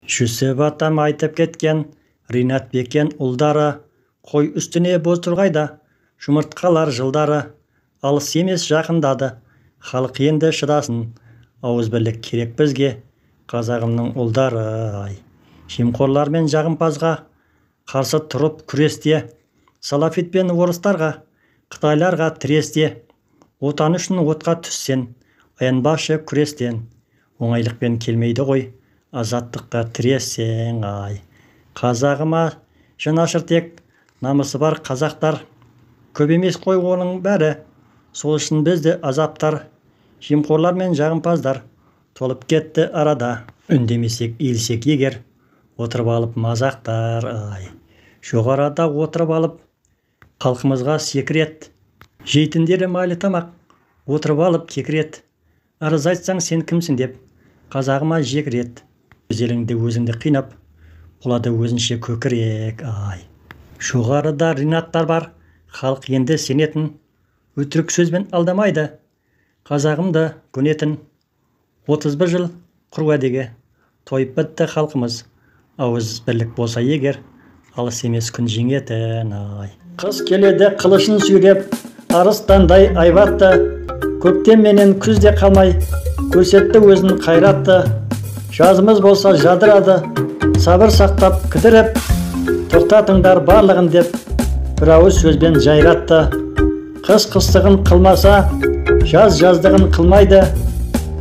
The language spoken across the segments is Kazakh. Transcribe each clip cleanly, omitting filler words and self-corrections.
Жүсіп атам айтып кеткен, Ринат бекен ұлдары, қой үстіне боз тұрғайда, жұмыртқалар жылдары, алыс емес жақындады, халық енді шыдасын, ауызбірлік керек бізге, қазағымның ұлдары, ай. Жемқорлар мен жағымпазға қарсы тұрып күресте, салафит пен орыстарға, қытайларға тіресте, отан үшін отқа түссен, аянбашы күрестен, оңайлықпен келмейді ғой, азаттыққа тіресең, ай. Қазағыма жанашыр тек, намысы бар қазақтар, көп емес қой оның бәрі, сол үшін бізді азаптар, жемқорлар мен жағымпаздар толып кетті арада, үндемесек иілсек егер, отырып алып мазақтар, ай. Жоғарада отырып алып, халқымызға секрет, жейтіндері майлы тамақ, отырып алып кекірет, арыз айтсаң сен кімсің деп, қазағыма жекірет, өз еліңді өзіңді қинап, болады өзінше көкірек, ай. Жоғарыда ринаттар бар, халық енді сенетін, өтірік сөзбен алдамайды, қазағымды көнетін, 31 жыл құр уәдеге тойып бітті халқымыз, ауыз бірлік болса егер, алыс емес күн жеңетін, ай. Қыс келеді қылышын сүйреп, арыстандай айбатты, көктем менен күзде қалмай, көрсетті өзін қайратты, жазымыз болса жадырады, сабыр сақтап кідіріп, тоқтатыңдар барлығын деп, бір ауыз сөзбен жайратты. Қыс қыстығын қылмаса, жаз жаздығын қылмайды,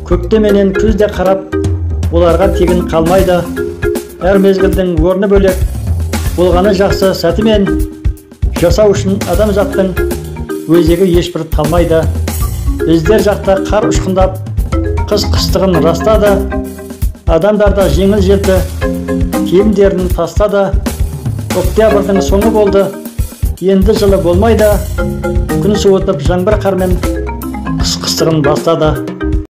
көктем менен күзде қарап, оларға тегін қалмайды. Әр мезгілдің орны бөлек, болғаны жақсы сәтімен, жасау үшін адам заттың өзегі ешбір талмайды. Біздер жақта қар ұшқындап, қыс қыстығын растады, адамдарда жеңіл жетті, киімдерін тастады, октябрьдің соңы болды, енді жылы болмайды, күн суытып жаңбыр қармен қыс қыстығын бастады.